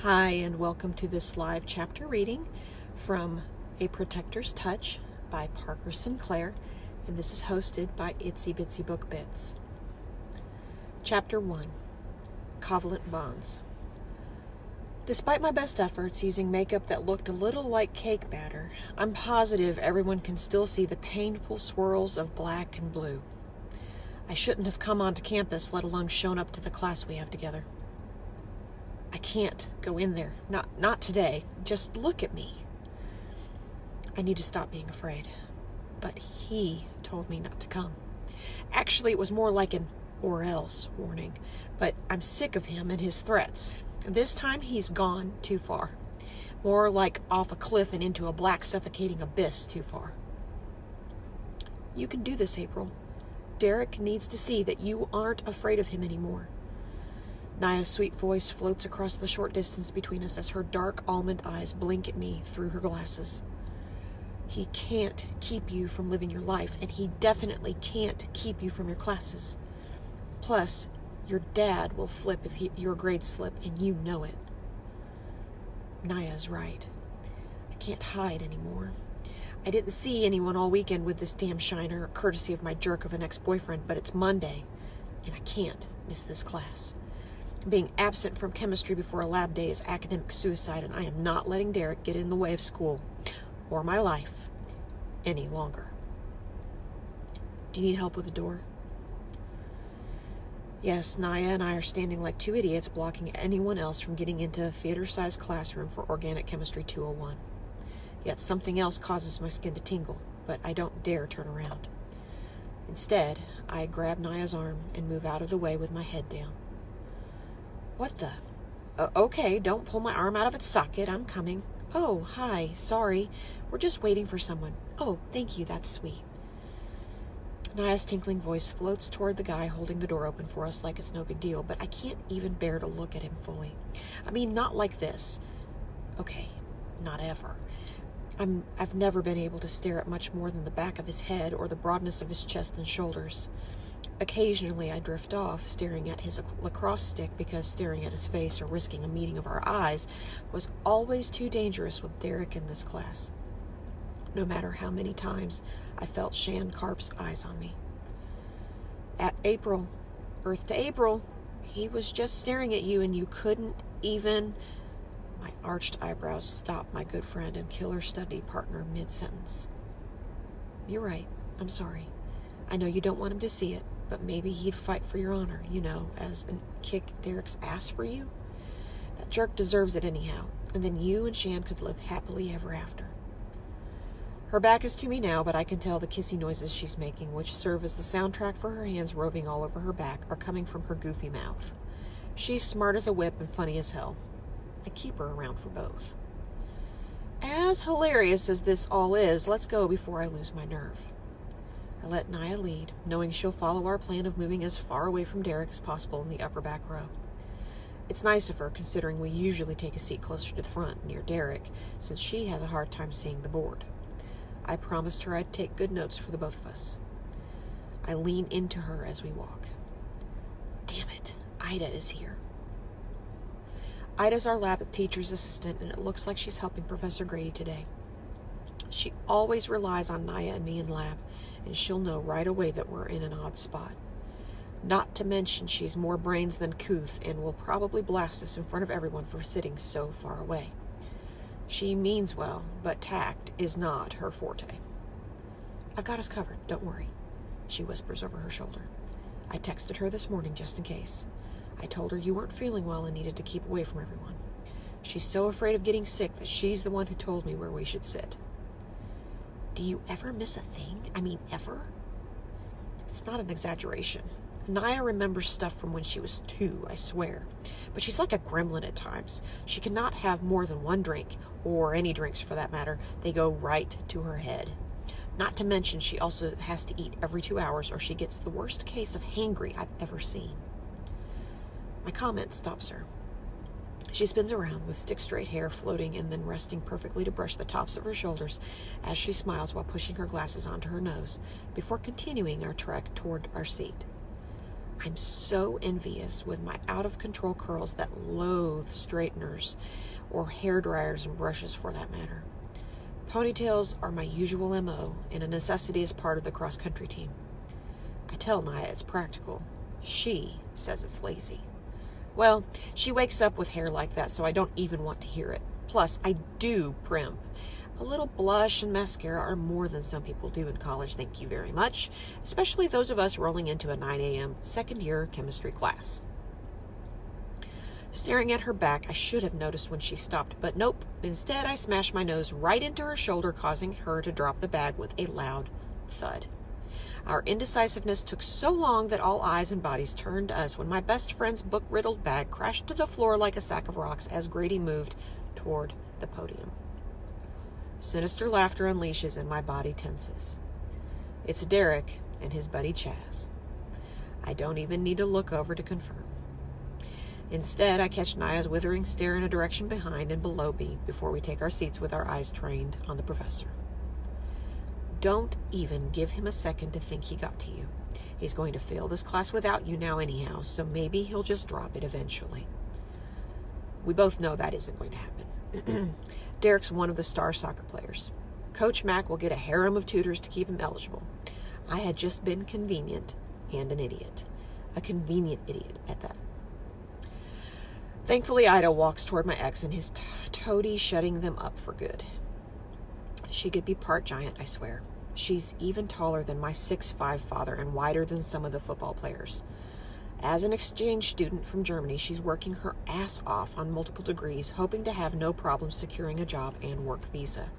Hi, and welcome to this live chapter reading from A Protector's Touch by Parker Sinclair, and this is hosted by Itsy Bitsy Book Bits. Chapter 1, Covalent Bonds. Despite my best efforts using makeup that looked a little like cake batter, I'm positive everyone can still see the painful swirls of black and blue. I shouldn't have come onto campus, let alone shown up to the class we have together. I can't go in there. Not today. Just look at me. I need to stop being afraid. But he told me not to come. Actually, it was more like an or else warning. But I'm sick of him and his threats. This time he's gone too far. More like off a cliff and into a black suffocating abyss too far. You can do this, April. Derek needs to see that you aren't afraid of him anymore. Naya's sweet voice floats across the short distance between us as her dark almond eyes blink at me through her glasses. He can't keep you from living your life, and he definitely can't keep you from your classes. Plus, your dad will flip if your grades slip, and you know it. Naya's right. I can't hide anymore. I didn't see anyone all weekend with this damn shiner, courtesy of my jerk of an ex-boyfriend, but it's Monday, and I can't miss this class. Being absent from chemistry before a lab day is academic suicide, and I am not letting Derek get in the way of school or my life any longer. Do you need help with the door? Yes, Naya and I are standing like two idiots blocking anyone else from getting into the theater-sized classroom for Organic Chemistry 201. Yet something else causes my skin to tingle, but I don't dare turn around. Instead, I grab Naya's arm and move out of the way with my head down. What the? Okay, don't pull my arm out of its socket. I'm coming. Oh, hi. Sorry. We're just waiting for someone. Oh, thank you. That's sweet. Naya's tinkling voice floats toward the guy holding the door open for us like it's no big deal, but I can't even bear to look at him fully. I mean, not like this. Okay, not ever. I've never been able to stare at much more than the back of his head or the broadness of his chest and shoulders. Occasionally I drift off, staring at his lacrosse stick, because staring at his face or risking a meeting of our eyes was always too dangerous with Derek in this class. No matter how many times I felt Shan Karp's eyes on me. At April, Earth to April, he was just staring at you and you couldn't even... My arched eyebrows stopped my good friend and killer study partner mid-sentence. You're right. I'm sorry. I know you don't want him to see it, but maybe he'd fight for your honor, as and kick Derek's ass for you. That jerk deserves it anyhow, and then you and Shan could live happily ever after. Her back is to me now, but I can tell the kissy noises she's making, which serve as the soundtrack for her hands roving all over her back, are coming from her goofy mouth. She's smart as a whip and funny as hell. I keep her around for both. As hilarious as this all is, let's go before I lose my nerve. I let Naya lead, knowing she'll follow our plan of moving as far away from Derek as possible in the upper back row. It's nice of her, considering we usually take a seat closer to the front, near Derek, since she has a hard time seeing the board. I promised her I'd take good notes for the both of us. I lean into her as we walk. Damn it, Ida is here. Ida's our lab teacher's assistant, and it looks like she's helping Professor Grady today. She always relies on Naya and me in lab, and she'll know right away that we're in an odd spot. Not to mention she's more brains than couth and will probably blast us in front of everyone for sitting so far away. She means well, but tact is not her forte. I've got us covered, don't worry, she whispers over her shoulder. I texted her this morning just in case. I told her you weren't feeling well and needed to keep away from everyone. She's so afraid of getting sick that she's the one who told me where we should sit. Do you ever miss a thing? I mean, ever? It's not an exaggeration. Naya remembers stuff from when she was 2, I swear. But she's like a gremlin at times. She cannot have more than one drink, or any drinks for that matter. They go right to her head. Not to mention she also has to eat every 2 hours, or she gets the worst case of hangry I've ever seen. My comment stops her. She spins around with stick-straight hair floating and then resting perfectly to brush the tops of her shoulders as she smiles while pushing her glasses onto her nose before continuing our trek toward our seat. I'm so envious with my out-of-control curls that loathe straighteners or hair dryers and brushes for that matter. Ponytails are my usual MO and a necessity as part of the cross-country team. I tell Naya it's practical. She says it's lazy. Well, she wakes up with hair like that, so I don't even want to hear it. Plus, I do primp. A little blush and mascara are more than some people do in college, thank you very much, especially those of us rolling into a 9 a.m. second-year chemistry class. Staring at her back, I should have noticed when she stopped, but nope. Instead, I smashed my nose right into her shoulder, causing her to drop the bag with a loud thud. Our indecisiveness took so long that all eyes and bodies turned to us when my best friend's book-riddled bag crashed to the floor like a sack of rocks as Grady moved toward the podium. Sinister laughter unleashes and my body tenses. It's Derek and his buddy Chaz. I don't even need to look over to confirm. Instead, I catch Naya's withering stare in a direction behind and below me before we take our seats with our eyes trained on the professor. Don't even give him a second to think he got to you. He's going to fail this class without you now anyhow, so maybe he'll just drop it eventually. We both know that isn't going to happen. Derek's one of the star soccer players. Coach Mack will get a harem of tutors to keep him eligible. I had just been convenient and an idiot. A convenient idiot at that. Thankfully, Ida walks toward my ex and his toady, shutting them up for good. She could be part giant, I swear. She's even taller than my 6'5" father and wider than some of the football players. As an exchange student from Germany, she's working her ass off on multiple degrees, hoping to have no problem securing a job and work visa.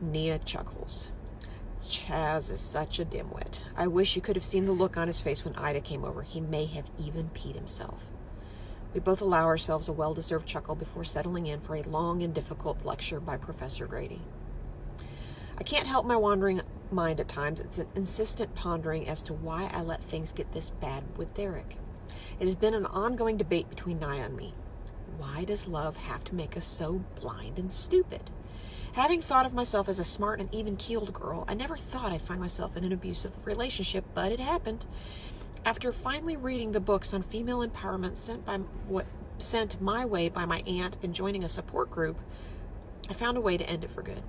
Nia chuckles. Chaz is such a dimwit. I wish you could have seen the look on his face when Ida came over. He may have even peed himself. We both allow ourselves a well-deserved chuckle before settling in for a long and difficult lecture by Professor Grady. I can't help my wandering mind at times. It's an insistent pondering as to why I let things get this bad with Derek. It has been an ongoing debate between Naya and me. Why does love have to make us so blind and stupid? Having thought of myself as a smart and even-keeled girl, I never thought I'd find myself in an abusive relationship, but it happened. After finally reading the books on female empowerment sent my way by my aunt and joining a support group, I found a way to end it for good.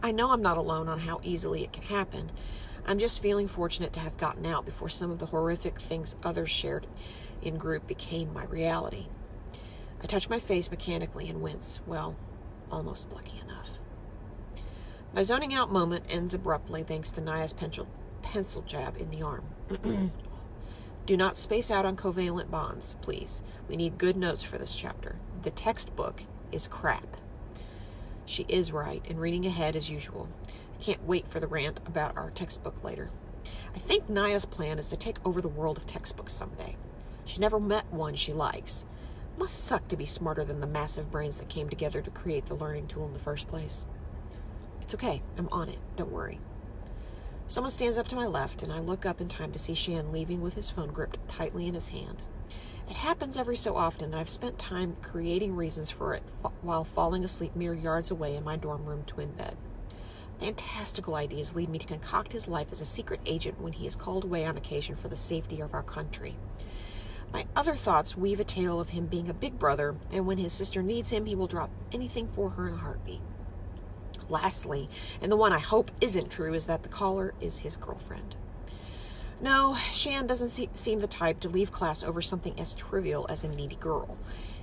I know I'm not alone on how easily it can happen. I'm just feeling fortunate to have gotten out before some of the horrific things others shared in group became my reality. I touch my face mechanically and wince. Well, almost lucky enough. My zoning out moment ends abruptly thanks to Naya's pencil jab in the arm. Do not space out on covalent bonds, please. We need good notes for this chapter. The textbook is crap. She is right, and reading ahead as usual. I can't wait for the rant about our textbook later. I think Naya's plan is to take over the world of textbooks someday. She never met one she likes. Must suck to be smarter than the massive brains that came together to create the learning tool in the first place. It's okay. I'm on it. Don't worry. Someone stands up to my left, and I look up in time to see Shan leaving with his phone gripped tightly in his hand. It happens every so often, and I've spent time creating reasons for it while falling asleep mere yards away in my dorm room twin bed. Fantastical ideas lead me to concoct his life as a secret agent when he is called away on occasion for the safety of our country. My other thoughts weave a tale of him being a big brother, and when his sister needs him, he will drop anything for her in a heartbeat. Lastly, and the one I hope isn't true, is that the caller is his girlfriend. No, Shan doesn't seem the type to leave class over something as trivial as a needy girl.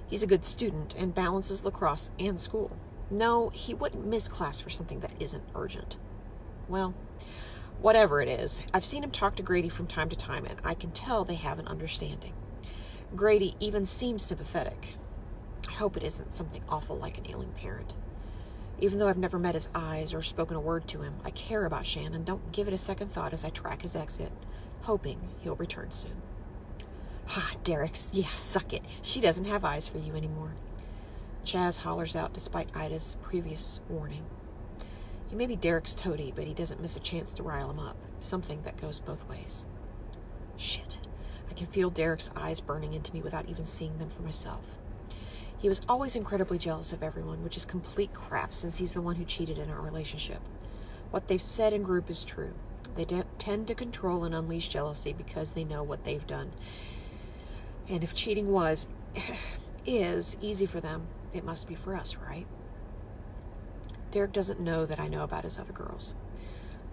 He's a good student and balances lacrosse and school. No, he wouldn't miss class for something that isn't urgent. Well, whatever it is, I've seen him talk to Grady from time to time, and I can tell they have an understanding. Grady even seems sympathetic. I hope it isn't something awful like an ailing parent. Even though I've never met his eyes or spoken a word to him, I care about Shan and don't give it a second thought as I track his exit, hoping he'll return soon. Derek's, suck it. She doesn't have eyes for you anymore. Chaz hollers out despite Ida's previous warning. He may be Derek's toady, but he doesn't miss a chance to rile him up. Something that goes both ways. Shit. I can feel Derek's eyes burning into me without even seeing them for myself. He was always incredibly jealous of everyone, which is complete crap since he's the one who cheated in our relationship. What they've said in group is true. They tend to control and unleash jealousy because they know what they've done. And if cheating is easy for them, it must be for us, right? Derek doesn't know that I know about his other girls.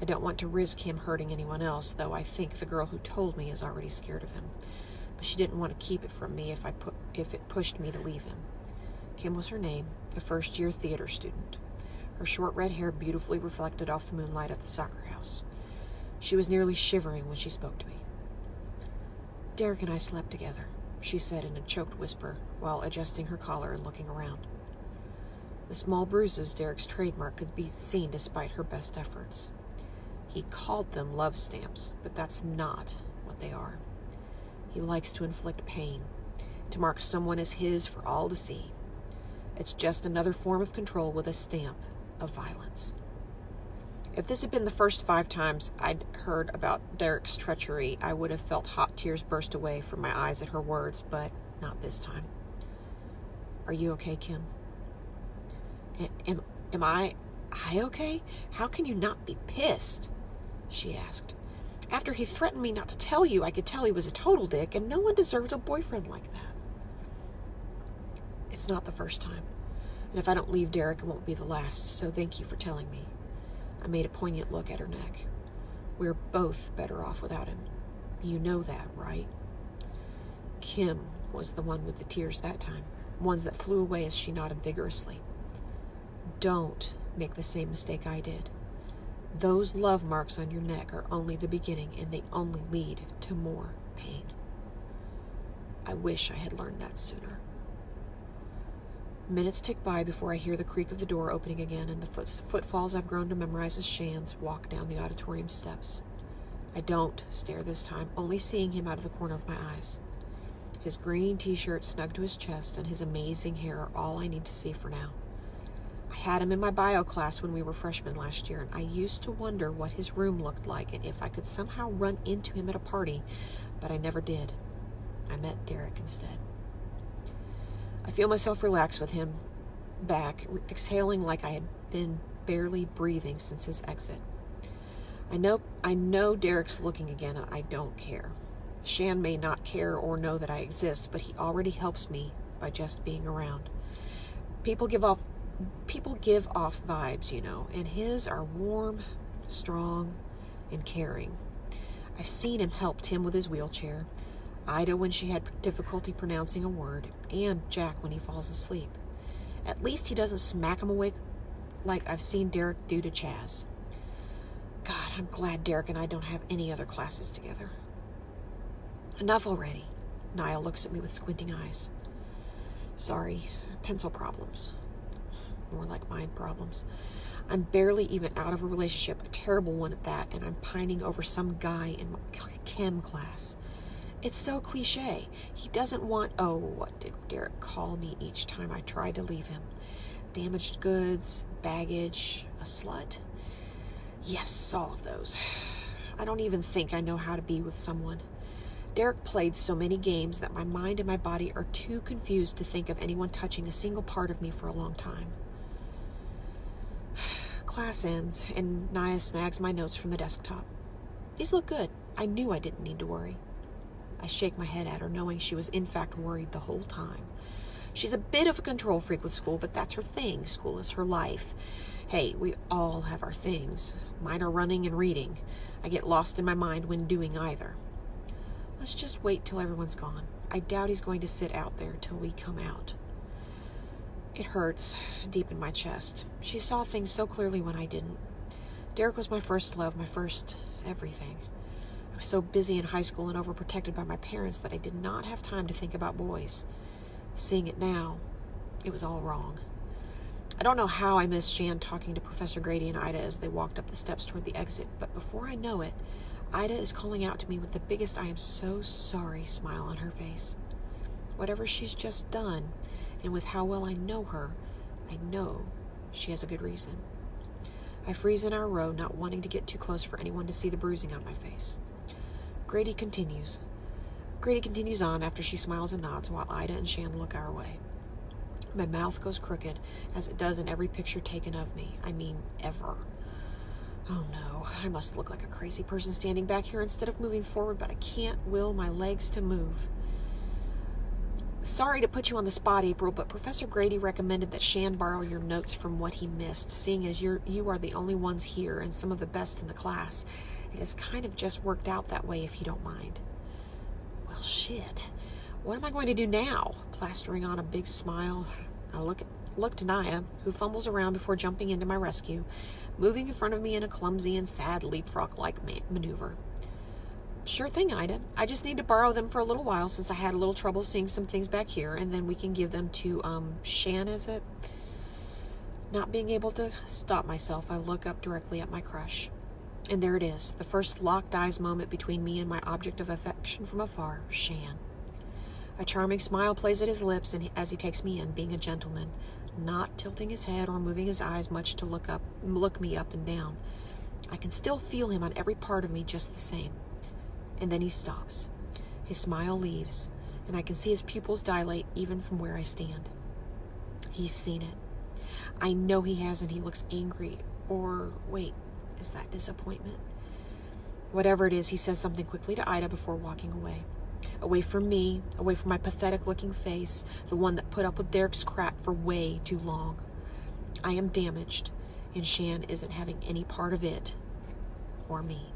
I don't want to risk him hurting anyone else, though I think the girl who told me is already scared of him. But she didn't want to keep it from me if it pushed me to leave him. Kim was her name, a first-year theater student. Her short red hair beautifully reflected off the moonlight at the soccer house. She was nearly shivering when she spoke to me. Derek and I slept together, she said in a choked whisper while adjusting her collar and looking around. The small bruises, Derek's trademark, could be seen despite her best efforts. He called them love stamps, but that's not what they are. He likes to inflict pain, to mark someone as his for all to see. It's just another form of control with a stamp of violence. If this had been the first 5 times I'd heard about Derek's treachery, I would have felt hot tears burst away from my eyes at her words, but not this time. Are you okay, Kim? Am I okay? How can you not be pissed? She asked. After he threatened me not to tell you, I could tell he was a total dick, and no one deserves a boyfriend like that. It's not the first time, and if I don't leave Derek, it won't be the last, so thank you for telling me. I made a poignant look at her neck. We're both better off without him. You know that, right? Kim was the one with the tears that time, ones that flew away as she nodded vigorously. Don't make the same mistake I did. Those love marks on your neck are only the beginning, and they only lead to more pain. I wish I had learned that sooner. Minutes tick by before I hear the creak of the door opening again and the footfalls I've grown to memorize as Shan's walk down the auditorium steps. I don't stare this time, only seeing him out of the corner of my eyes. His green t-shirt snug to his chest and his amazing hair are all I need to see for now. I had him in my bio class when we were freshmen last year, and I used to wonder what his room looked like and if I could somehow run into him at a party, but I never did. I met Derek instead. I feel myself relax with him back, exhaling like I had been barely breathing since his exit. I know Derek's looking again, and I don't care. Shan may not care or know that I exist, but he already helps me by just being around. People give off vibes, and his are warm, strong, and caring. I've seen him help Tim with his wheelchair, Ida when she had difficulty pronouncing a word, and Jack when he falls asleep. At least he doesn't smack him awake like I've seen Derek do to Chaz. God, I'm glad Derek and I don't have any other classes together. Enough already. Niall looks at me with squinting eyes. Sorry, pencil problems. More like mind problems. I'm barely even out of a relationship, a terrible one at that, and I'm pining over some guy in my chem class. It's so cliche. He doesn't want, what did Derek call me each time I tried to leave him? Damaged goods, baggage, a slut? Yes, all of those. I don't even think I know how to be with someone. Derek played so many games that my mind and my body are too confused to think of anyone touching a single part of me for a long time. Class ends, and Naya snags my notes from the desktop. These look good. I knew I didn't need to worry. I shake my head at her, knowing she was in fact worried the whole time. She's a bit of a control freak with school, but that's her thing. School is her life. Hey, we all have our things. Mine are running and reading. I get lost in my mind when doing either. Let's just wait till everyone's gone. I doubt he's going to sit out there till we come out. It hurts deep in my chest. She saw things so clearly when I didn't. Derek was my first love, my first everything. I was so busy in high school and overprotected by my parents that I did not have time to think about boys. Seeing it now, it was all wrong. I don't know how I missed Shan talking to Professor Grady and Ida as they walked up the steps toward the exit, but before I know it, Ida is calling out to me with the biggest "I am so sorry" smile on her face. Whatever she's just done, and with how well I know her, I know she has a good reason. I freeze in our row, not wanting to get too close for anyone to see the bruising on my face. Grady continues on after she smiles and nods while Ida and Shan look our way. My mouth goes crooked, as it does in every picture taken of me. I mean, ever. Oh no, I must look like a crazy person standing back here instead of moving forward, but I can't will my legs to move. Sorry to put you on the spot, April, but Professor Grady recommended that Shan borrow your notes from what he missed, seeing as you are the only ones here and some of the best in the class. It has kind of just worked out that way, if you don't mind. Well, shit. What am I going to do now? Plastering on a big smile, I look to Naya, who fumbles around before jumping into my rescue, moving in front of me in a clumsy and sad leapfrog-like maneuver. Sure thing, Ida. I just need to borrow them for a little while since I had a little trouble seeing some things back here, and then we can give them to, Shan, is it? Not being able to stop myself, I look up directly at my crush. And there it is, the first locked eyes moment between me and my object of affection from afar, Shan. A charming smile plays at his lips as he takes me in, being a gentleman, not tilting his head or moving his eyes much to look me up and down. I can still feel him on every part of me just the same. And then he stops. His smile leaves, and I can see his pupils dilate even from where I stand. He's seen it. I know he has, and he looks angry. Or, wait, is that disappointment? Whatever it is, he says something quickly to Ida before walking away. Away from me, away from my pathetic-looking face, the one that put up with Derek's crap for way too long. I am damaged, and Shan isn't having any part of it, or me.